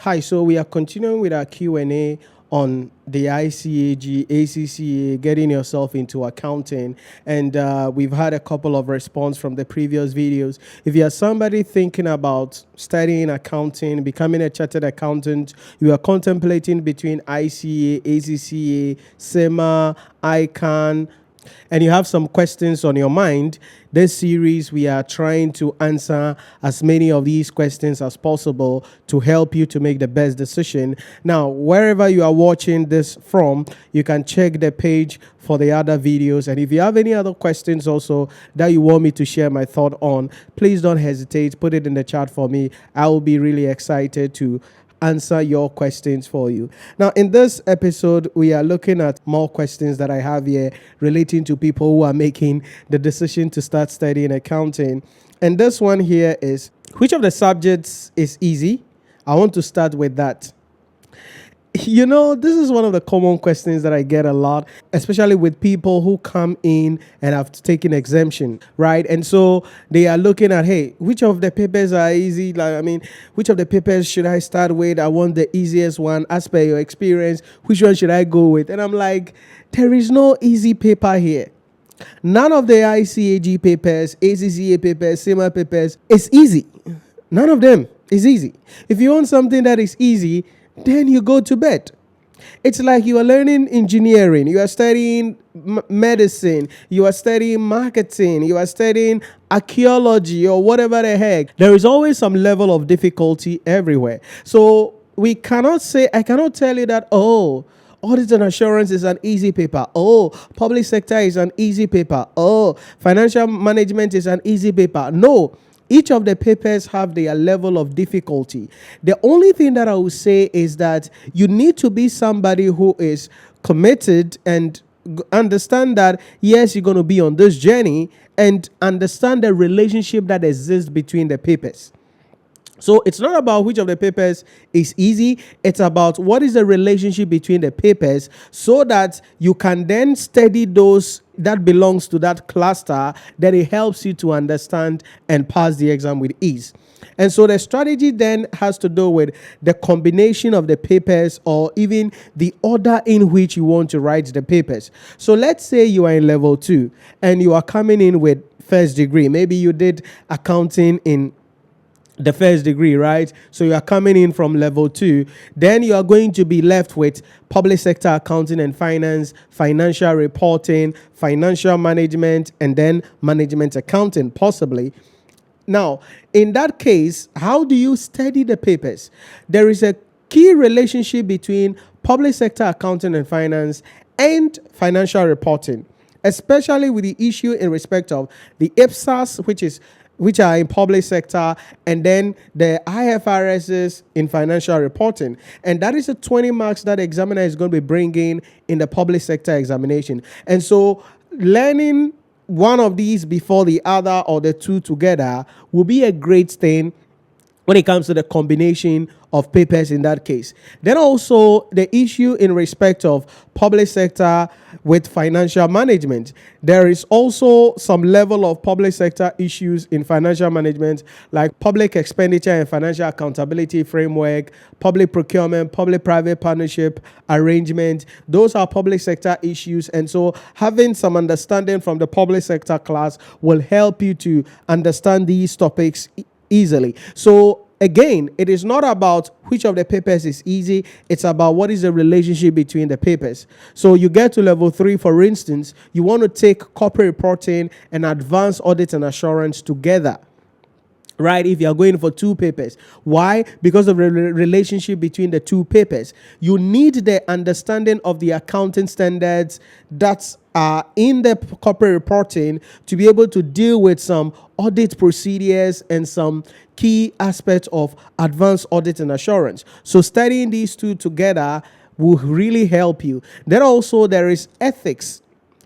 Hi, so we are continuing with our Q&A on the ICAG, ACCA, getting yourself into accounting. And we've had a couple of response from the previous videos. If you are somebody thinking about studying accounting, becoming a chartered accountant, you are contemplating between ICA, ACCA, SEMA, ICAN, and you have some questions on your mind, this series we are trying to answer as many of these questions as possible to help you to make the best decision. Now, wherever you are watching this from, you can check the page for the other videos. And if you have any other questions also that you want me to share my thought on, please don't hesitate. Put it in the chat for me. I will be really excited to answer your questions for you. Now, in this episode, we are looking at more questions that I have here relating to people who are making the decision to start studying accounting. And this one here is, which of the subjects is easy? I want to start with that. You know, this is one of the common questions that I get a lot, especially with people who come in and have taken exemption, right? And so they are looking at, hey, which of the papers are easy? Which of the papers should I start with? I want the easiest one as per your experience. Which one should I go with? And I'm like, there is no easy paper here. None of the ICAG papers, ACCA papers, SEMA papers is easy. None of them is easy. If you want something that is easy, then you go to bed. It's like you are learning engineering, you are studying medicine, you are studying marketing, you are studying archaeology or whatever the heck. There is always some level of difficulty everywhere. So I cannot tell you that, audit and assurance is an easy paper. Public sector is an easy paper. Financial management is an easy paper. No. Each of the papers have their level of difficulty. The only thing that I will say is that you need to be somebody who is committed and understand that, yes, you're going to be on this journey, and understand the relationship that exists between the papers. So it's not about which of the papers is easy. It's about what is the relationship between the papers, so that you can then study those that belongs to that cluster, that it helps you to understand and pass the exam with ease. And so the strategy then has to do with the combination of the papers, or even the order in which you want to write the papers. So let's say you are in level 2 and you are coming in with first degree. Maybe you did accounting in the first degree, right? So you are coming in from level 2. Then you are going to be left with public sector accounting and finance, financial reporting, financial management, and then management accounting, possibly. Now, in that case, how do you study the papers? There is a key relationship between public sector accounting and finance and financial reporting, especially with the issue in respect of the IPSAS, which are in public sector, and then the IFRSs in financial reporting. And that is the 20 marks that the examiner is going to be bringing in the public sector examination. And so learning one of these before the other, or the two together, will be a great thing when it comes to the combination of papers in that case. Then also the issue in respect of public sector with financial management. There is also some level of public sector issues in financial management, like public expenditure and financial accountability framework, public procurement, public-private partnership arrangement. Those are public sector issues. And so having some understanding from the public sector class will help you to understand these topics easily. So again, it is not about which of the papers is easy. It's about what is the relationship between the papers. So you get to level 3, for instance, you want to take corporate reporting and advanced audit and assurance together, right? If you are going for 2 papers. Why? Because of the relationship between the 2 papers. You need the understanding of the accounting standards that are in the corporate reporting to be able to deal with some audit procedures and some key aspects of advanced audit and assurance. So studying these 2 together will really help you. Then also there is ethics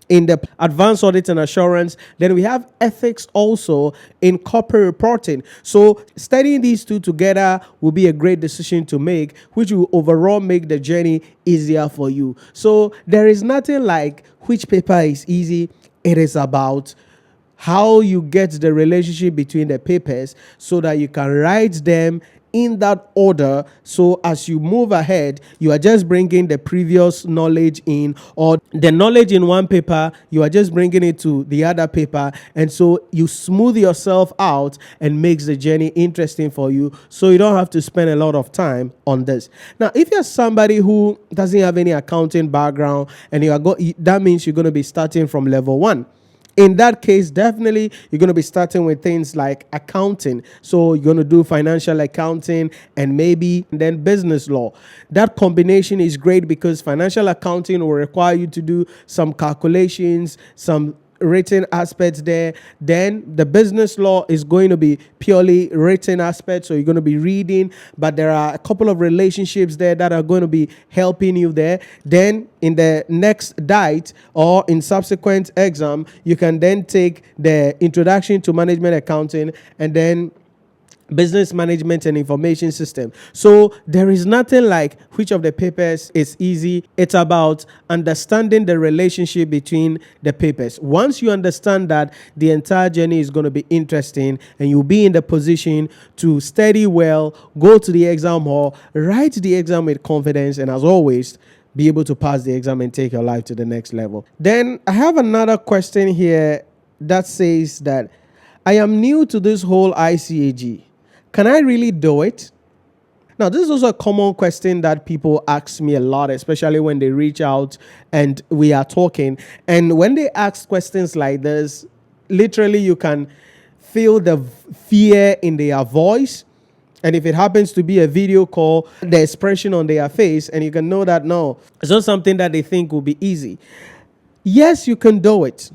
in the advanced audit and assurance. Then we have ethics also in corporate reporting. So studying these 2 together will be a great decision to make, which will overall make the journey easier for you. So there is nothing like which paper is easy. It is about how you get the relationship between the papers so that you can write them in that order. So as you move ahead, you are just bringing the previous knowledge in, or the knowledge in one paper, you are just bringing it to the other paper. And so you smooth yourself out and makes the journey interesting for you. So you don't have to spend a lot of time on this. Now, if you're somebody who doesn't have any accounting background and that means you're going to be starting from level 1. In that case, definitely you're going to be starting with things like accounting. So you're going to do financial accounting and maybe then business law. That combination is great because financial accounting will require you to do some calculations, some written aspects there. Then the business law is going to be purely written aspects, so you're going to be reading, but there are a couple of relationships there that are going to be helping you there. Then in the next diet or in subsequent exam, you can then take the introduction to management accounting and then business management and information system. So there is nothing like which of the papers is easy. It's about understanding the relationship between the papers. Once you understand that, the entire journey is going to be interesting and you'll be in the position to study well, go to the exam hall, write the exam with confidence, and as always, be able to pass the exam and take your life to the next level. Then I have another question here that says that I am new to this whole ICAG. Can I really do it? Now, this is also a common question that people ask me a lot, especially when they reach out and we are talking. And when they ask questions like this, literally you can feel the fear in their voice. And if it happens to be a video call, the expression on their face, and you can know that, no, it's not something that they think will be easy. Yes, you can do it.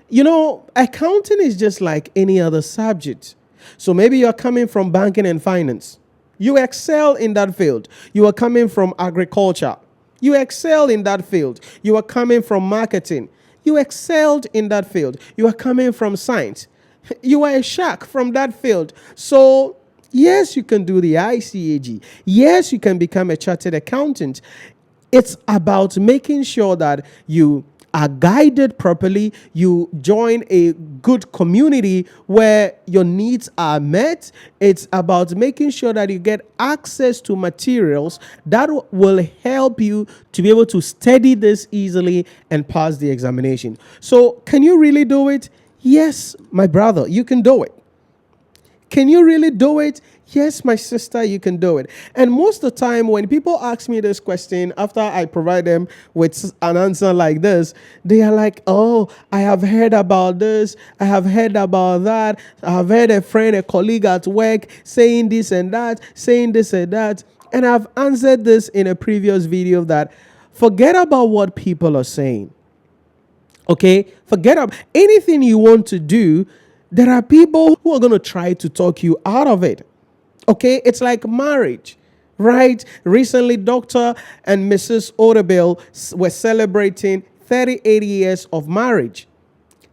You know, accounting is just like any other subject. So maybe you're coming from banking and finance. You excel in that field. You are coming from agriculture. You excel in that field. You are coming from marketing. You excelled in that field. You are coming from science. You are a shark from that field. So yes, you can do the ICAG. Yes, you can become a chartered accountant. It's about making sure that you are guided properly, you join a good community where your needs are met. It's about making sure that you get access to materials that will help you to be able to study this easily and pass the examination. So, can you really do it? Yes, my brother, you can do it. Can you really do it? Yes, my sister, you can do it. And most of the time when people ask me this question, after I provide them with an answer like this, they are like, oh, I have heard about this. I have heard about that. I have heard a friend, a colleague at work saying this and that, saying this and that. And I've answered this in a previous video that forget about what people are saying. Okay? Forget about anything you want to do. There are people who are going to try to talk you out of it. Okay, it's like marriage, right? Recently, Dr. and Mrs. Audible were celebrating 38 years of marriage.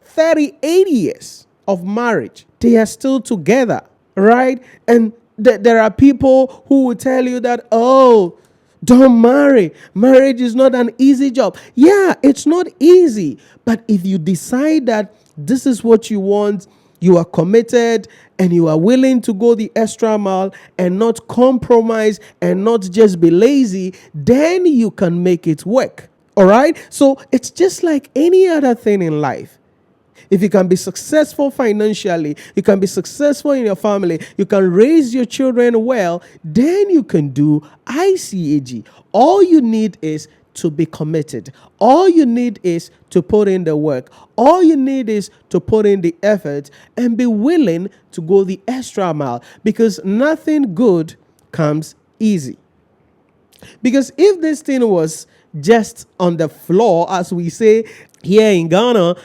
38 years of marriage. They are still together, right? And there are people who will tell you that, oh, don't marry. Marriage is not an easy job. Yeah, it's not easy. But if you decide that this is what you want, you are committed and you are willing to go the extra mile and not compromise and not just be lazy, then you can make it work. All right? So it's just like any other thing in life. If you can be successful financially, you can be successful in your family, you can raise your children well, then you can do ICAG. All you need is to be committed. All you need is to put in the work. All you need is to put in the effort and be willing to go the extra mile, because nothing good comes easy. Because if this thing was just on the floor, as we say here in Ghana,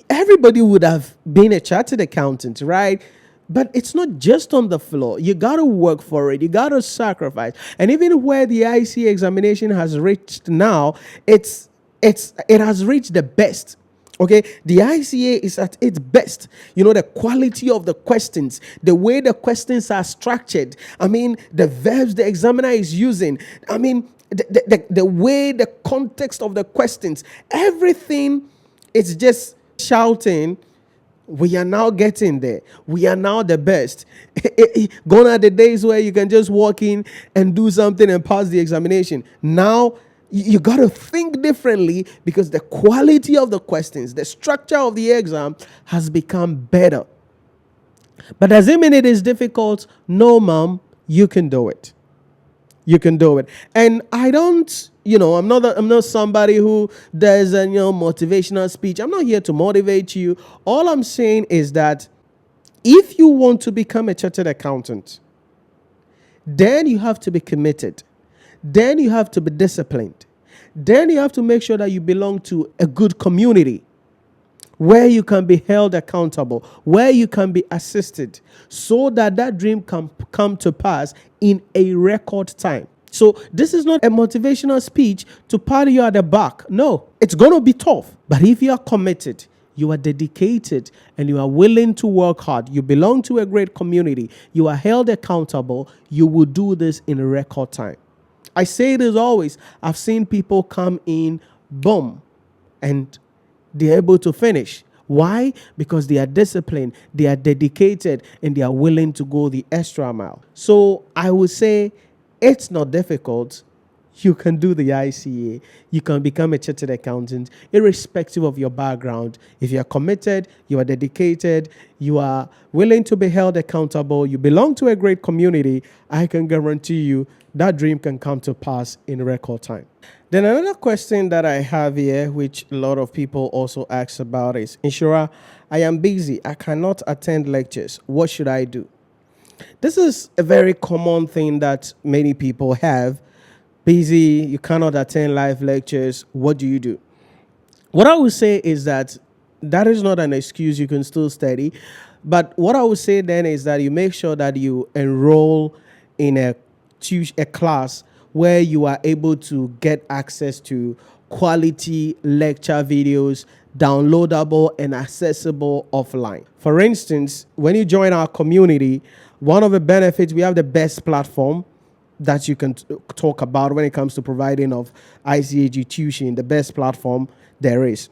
everybody would have been a chartered accountant, right? But it's not just on the floor. You got to work for it. You got to sacrifice. And even where the ICA examination has reached now, it has reached the best. Okay, the ICA is at its best. You know, the quality of the questions, the way the questions are structured. I mean, the verbs the examiner is using. I mean, the way, the context of the questions, everything is just shouting, We are now getting there. We are now the best. Gone are the days where you can just walk in and do something and pass the examination. Now you got to think differently because the quality of the questions, the structure of the exam has become better. But does it mean it is difficult? No, ma'am, you can do it. You can do it. And I don't, I'm not somebody who does a motivational speech. I'm not here to motivate you. All I'm saying is that if you want to become a chartered accountant, then you have to be committed. Then you have to be disciplined. Then you have to make sure that you belong to a good community where you can be held accountable, where you can be assisted, so that that dream can come to pass in a record time. So this is not a motivational speech to pat you at the back. No, it's going to be tough. But if you are committed, you are dedicated, and you are willing to work hard, you belong to a great community, you are held accountable, you will do this in a record time. I say this always. I've seen people come in, boom, and they're able to finish. Why? Because they are disciplined, they are dedicated, and they are willing to go the extra mile. So I would say it's not difficult. You can do the ICA. You can become a chartered accountant, irrespective of your background. If you are committed, you are dedicated, you are willing to be held accountable, you belong to a great community, I can guarantee you that dream can come to pass in record time. Then another question that I have here, which a lot of people also ask about, is, Nhyira, I am busy. I cannot attend lectures. What should I do? This is a very common thing that many people have. Busy, you cannot attend live lectures. What do you do? What I would say is that is not an excuse. You can still study. But what I would say then is that you make sure that you enroll in a class where you are able to get access to quality lecture videos, downloadable and accessible offline. For instance, when you join our community, one of the benefits, we have the best platform that you can talk about when it comes to providing of ICAG tuition, the best platform there is.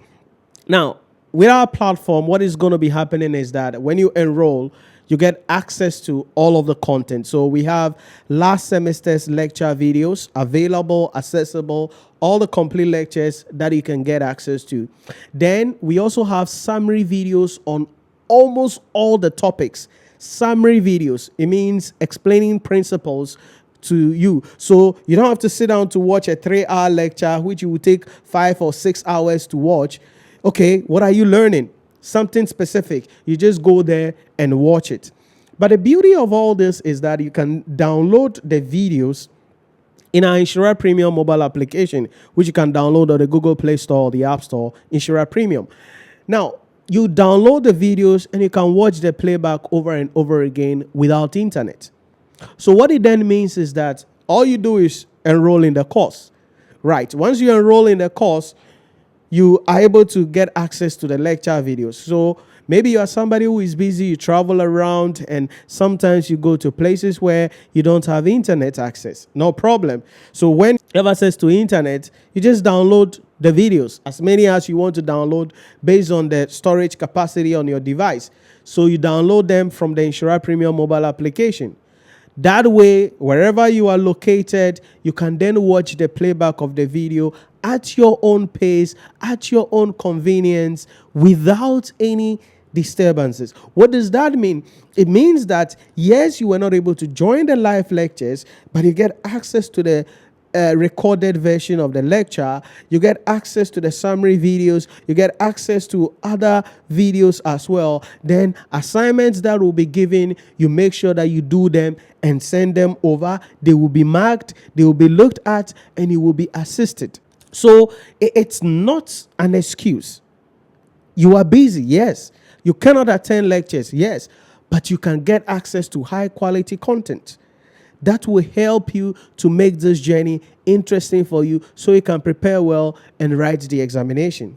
Now, with our platform, what is going to be happening is that when you enroll, you get access to all of the content. So we have last semester's lecture videos available, accessible, all the complete lectures that you can get access to. Then we also have summary videos on almost all the topics. Summary videos, it means explaining principles to you. So you don't have to sit down to watch a 3-hour lecture, which you will take 5 or 6 hours to watch. Okay, what are you learning? Something specific. You just go there and watch it. But the beauty of all this is that you can download the videos in our Nhyira Premium mobile application, which you can download on the Google Play Store or the App Store, Nhyira Premium. Now, you download the videos and you can watch the playback over and over again without internet. So what it then means is that all you do is enroll in the course. Right. Once you enroll in the course, you are able to get access to the lecture videos. So maybe you are somebody who is busy, you travel around, and sometimes you go to places where you don't have internet access. No problem. So when you have access to internet, you just download the videos, as many as you want to download based on the storage capacity on your device. So you download them from the Nhyira Premium mobile application. That way, wherever you are located, you can then watch the playback of the video at your own pace, at your own convenience, without any disturbances. What does that mean? It means that, yes, you were not able to join the live lectures, but you get access to the recorded version of the lecture. You get access to the summary videos. You get access to other videos as well. Then assignments that will be given, you make sure that you do them and send them over. They will be marked, they will be looked at, and you will be assisted. So it's not an excuse. You are busy, yes. You cannot attend lectures, yes, but you can get access to high quality content that will help you to make this journey interesting for you so you can prepare well and write the examination.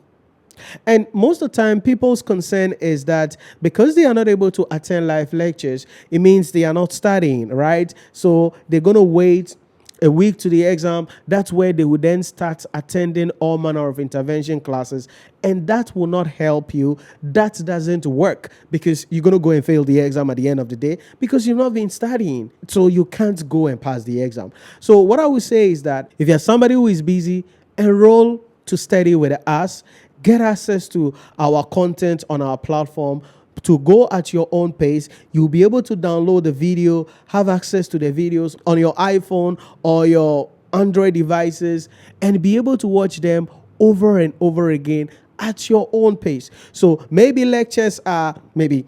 And most of the time, people's concern is that because they are not able to attend live lectures, it means they are not studying, right? So they're going to wait a week to the exam, that's where they will then start attending all manner of intervention classes. And that will not help you. That doesn't work, because you're going to go and fail the exam at the end of the day because you've not been studying. So you can't go and pass the exam. So what I would say is that if you're somebody who is busy, enroll to study with us. Get access to our content on our platform to go at your own pace. You'll be able to download the video, have access to the videos on your iPhone or your Android devices, and be able to watch them over and over again at your own pace. So maybe lectures are maybe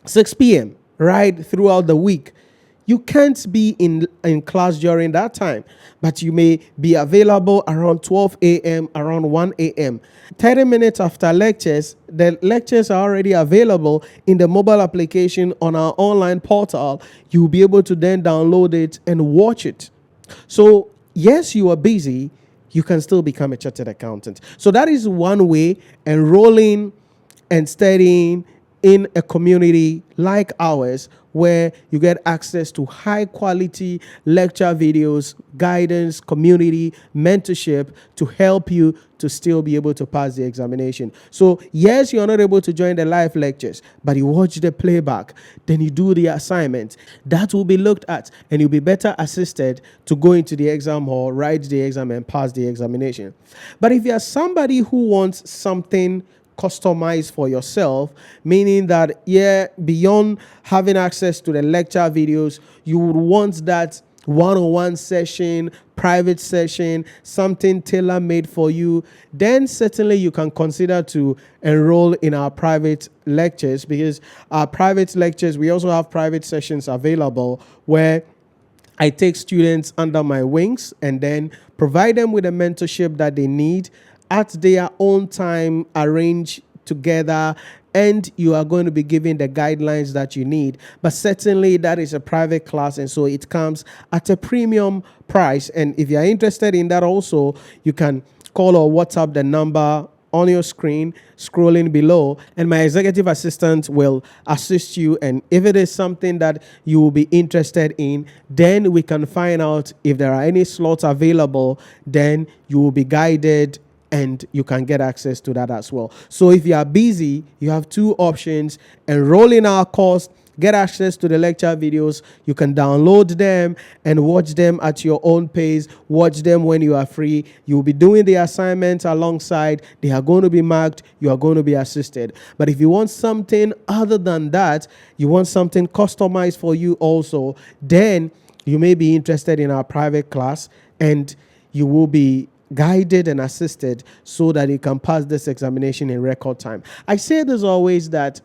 6 p.m. right throughout the week. You can't be in class during that time, but you may be available around 12 a.m., around 1 a.m. 30 minutes after lectures, the lectures are already available in the mobile application on our online portal. You'll be able to then download it and watch it. So, yes, you are busy, you can still become a chartered accountant. So that is one way, enrolling and studying in a community like ours, where you get access to high quality lecture videos, guidance, community, mentorship to help you to still be able to pass the examination. So yes, you're not able to join the live lectures, but you watch the playback, then you do the assignment. That will be looked at, and you'll be better assisted to go into the exam hall, write the exam, and pass the examination. But if you're somebody who wants something customized for yourself, meaning that, beyond having access to the lecture videos, you would want that one-on-one session, private session, something tailor-made for you, then certainly you can consider to enroll in our private lectures, because our private lectures, we also have private sessions available where I take students under my wings and then provide them with the mentorship that they need at their own time, arrange together, and you are going to be given the guidelines that you need. But certainly that is a private class, and so it comes at a premium price. And if you're interested in that also, you can call or WhatsApp the number on your screen, scrolling below, and my executive assistant will assist you. And if it is something that you will be interested in, then we can find out if there are any slots available. Then you will be guided and you can get access to that as well. So if you are busy, you have two options: enroll in our course, get access to the lecture videos. You can download them and watch them at your own pace. Watch them when you are free. You'll be doing the assignments alongside. They are going to be marked. You are going to be assisted. But if you want something other than that, you want something customized for you also, then you may be interested in our private class, and you will be guided and assisted so that you can pass this examination in record time. I say this always, that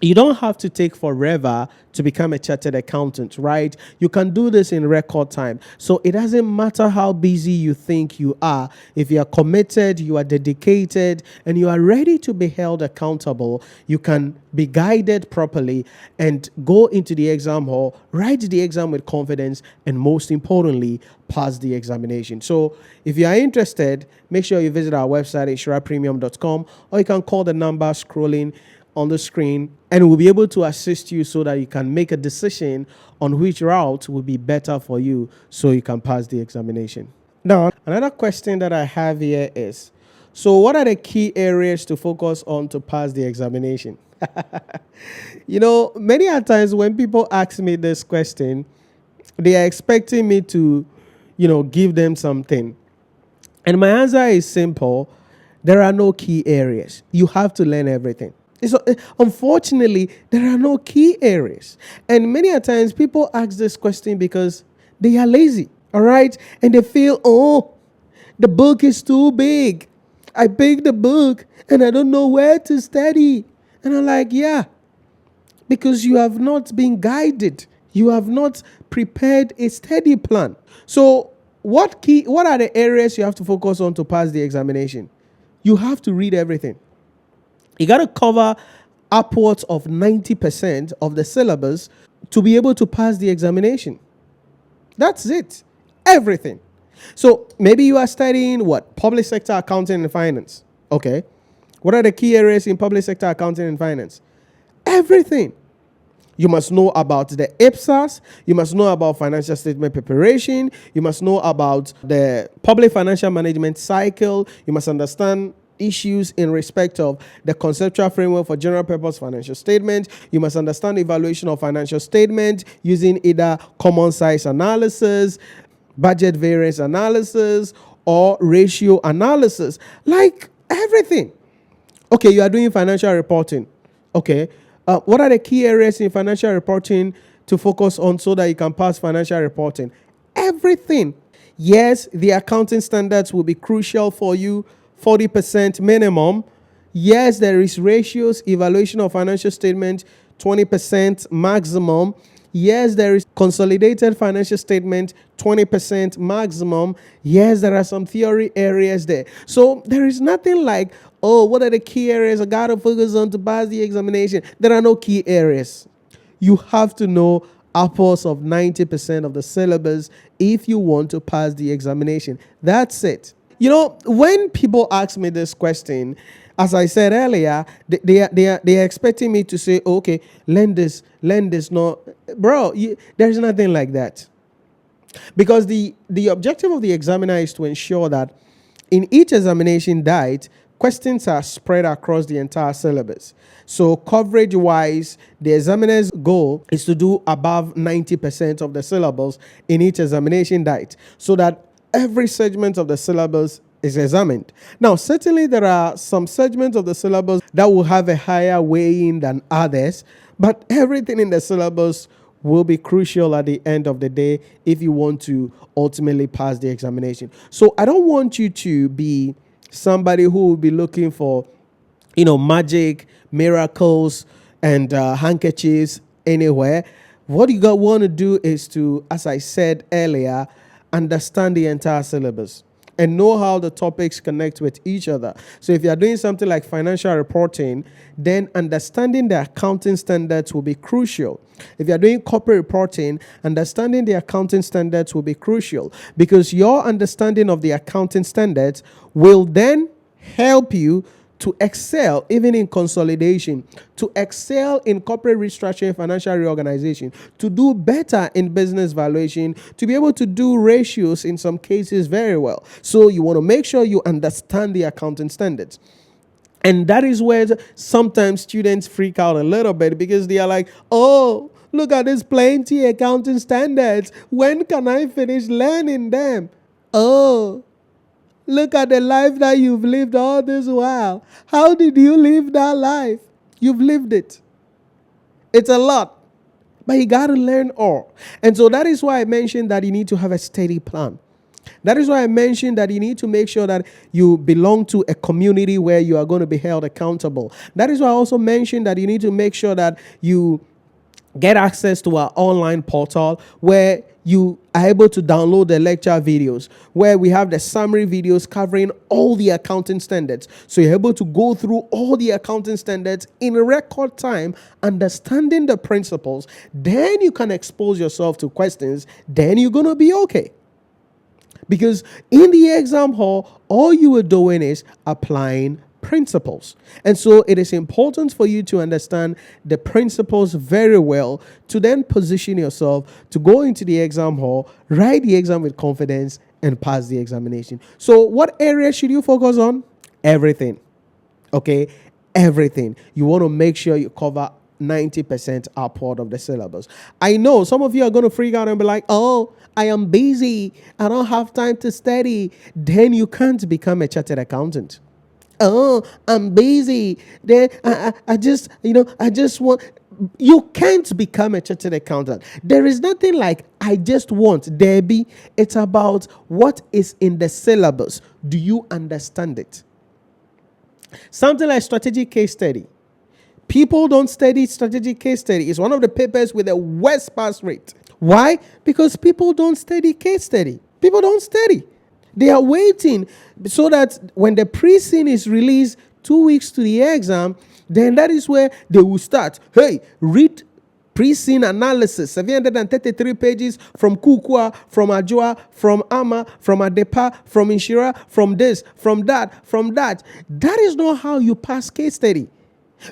you don't have to take forever to become a chartered accountant, right? You can do this in record time. So it doesn't matter how busy you think you are. If you are committed, you are dedicated, and you are ready to be held accountable, you can be guided properly and go into the exam hall, write the exam with confidence, and most importantly, pass the examination. So if you are interested, make sure you visit our website, NhyiraPremium.com, or you can call the number scrolling on the screen, and we'll be able to assist you so that you can make a decision on which route will be better for you so you can pass the examination. Now, another question that I have here is, so what are the key areas to focus on to pass the examination? Many a times when people ask me this question, they are expecting me to, give them something. And my answer is simple. There are no key areas. You have to learn everything. So, unfortunately, there are no key areas. And many a times people ask this question because they are lazy, all right? And they feel, the book is too big. I picked the book and I don't know where to study. And I'm like, yeah, because you have not been guided. You have not prepared a study plan. So what are the areas you have to focus on to pass the examination? You have to read everything. You got to cover upwards of 90% of the syllabus to be able to pass the examination. That's it. Everything. So maybe you are studying what? Public sector accounting and finance. Okay. What are the key areas in public sector accounting and finance? Everything. You must know about the IPSAS. You must know about financial statement preparation. You must know about the public financial management cycle. You must understand issues in respect of the conceptual framework for general purpose financial statement. You must understand evaluation of financial statement using either common size analysis, budget variance analysis, or ratio analysis. Like everything. Okay, you are doing financial reporting. Okay, what are the key areas in financial reporting to focus on so that you can pass financial reporting? Everything. Yes, the accounting standards will be crucial for you, 40% minimum. Yes, there is ratios, evaluation of financial statement, 20% maximum. Yes, there is consolidated financial statement, 20% maximum. Yes, there are some theory areas there. So there is nothing like, oh, what are the key areas I got to focus on to pass the examination? There are no key areas. You have to know upwards of 90% of the syllabus if you want to pass the examination. That's it. You know, when people ask me this question, as I said earlier, they are expecting me to say, okay, learn this. No, bro, there's nothing like that. Because the objective of the examiner is to ensure that in each examination diet, questions are spread across the entire syllabus. So coverage wise, the examiner's goal is to do above 90% of the syllabus in each examination diet so that every segment of the syllabus is examined. Now, certainly there are some segments of the syllabus that will have a higher weighing than others, but everything in the syllabus will be crucial at the end of the day if you want to ultimately pass the examination. So I don't want you to be somebody who will be looking for, magic, miracles, and handkerchiefs anywhere. What you want to do is to, as I said earlier, understand the entire syllabus and know how the topics connect with each other. So if you are doing something like financial reporting, then understanding the accounting standards will be crucial. If you are doing corporate reporting, understanding the accounting standards will be crucial because your understanding of the accounting standards will then help you to excel even in consolidation, to excel in corporate restructuring, financial reorganization, to do better in business valuation, to be able to do ratios in some cases very well. So you want to make sure you understand the accounting standards. And that is where sometimes students freak out a little bit because they are like, oh, look at this plenty accounting standards. When can I finish learning them? Oh, look at the life that you've lived all this while. How did you live that life? You've lived it. It's a lot. But you got to learn all. And so that is why I mentioned that you need to have a steady plan. That is why I mentioned that you need to make sure that you belong to a community where you are going to be held accountable. That is why I also mentioned that you need to make sure that you get access to our online portal where you are able to download the lecture videos, where we have the summary videos covering all the accounting standards. So you're able to go through all the accounting standards in record time, understanding the principles. Then you can expose yourself to questions. Then you're going to be okay. Because in the exam hall, all you are doing is applying principles. And so it is important for you to understand the principles very well to then position yourself to go into the exam hall, write the exam with confidence, and pass the examination. So what area should you focus on? Everything. Okay? Everything. You want to make sure you cover 90% upward of the syllabus. I know some of you are going to freak out and be like, oh, I am busy. I don't have time to study. Then you can't become a chartered accountant. Oh, I'm busy. Then I just want. You can't become a chartered accountant. There is nothing like I just want. Debbie, it's about what is in the syllabus. Do you understand it? Something like strategic case study. People don't study strategic case study. It's one of the papers with the worst pass rate. Why? Because people don't study case study. People don't study. They are waiting so that when the pre-scene is released 2 weeks to the exam, then that is where they will start. Hey, read pre-scene analysis, 733 pages from Kukua, from Ajua, from Ama, from Adepa, from Nhyira, from this, from that, from that. That is not how you pass case study.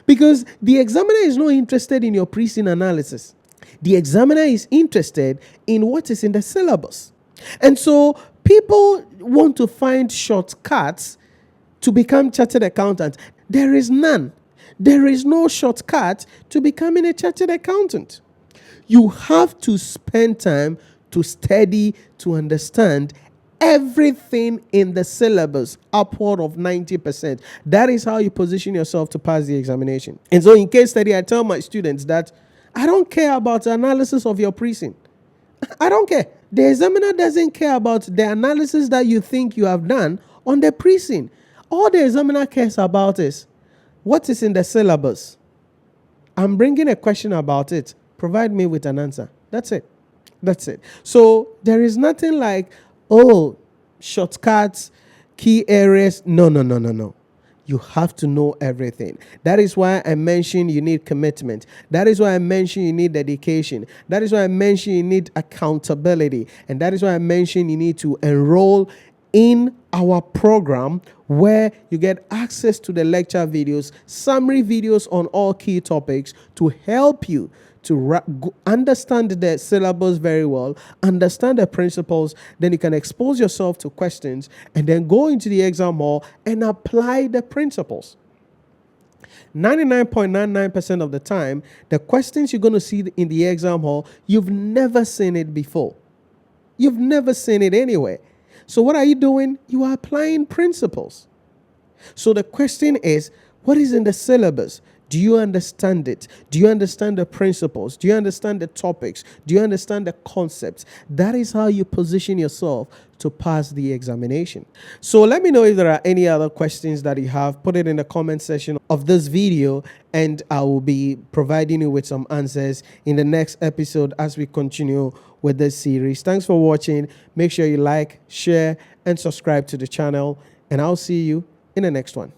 Because the examiner is not interested in your pre-scene analysis. The examiner is interested in what is in the syllabus. And so people want to find shortcuts to become chartered accountants. There is none. There is no shortcut to becoming a chartered accountant. You have to spend time to study, to understand everything in the syllabus, upward of 90%. That is how you position yourself to pass the examination. And so in case study, I tell my students that I don't care about the analysis of your pre-scene. I don't care. The examiner doesn't care about the analysis that you think you have done on the pre-scene. All the examiner cares about is what is in the syllabus. I'm bringing a question about it. Provide me with an answer. That's it. That's it. So there is nothing like, oh, shortcuts, key areas. No. You have to know everything. That is why I mentioned you need commitment. That is why I mentioned you need dedication. That is why I mentioned you need accountability. And that is why I mentioned you need to enroll in our program where you get access to the lecture videos, summary videos on all key topics to help you to understand the syllabus very well, understand the principles, then you can expose yourself to questions and then go into the exam hall and apply the principles. 99.99% of the time, the questions you're going to see in the exam hall, you've never seen it before. You've never seen it anywhere. So what are you doing? You are applying principles. So the question is, what is in the syllabus? Do you understand it? Do you understand the principles? Do you understand the topics? Do you understand the concepts? That is how you position yourself to pass the examination. So let me know if there are any other questions that you have. Put it in the comment section of this video and I will be providing you with some answers in the next episode as we continue with this series. Thanks for watching. Make sure you like, share, and subscribe to the channel, and I'll see you in the next one.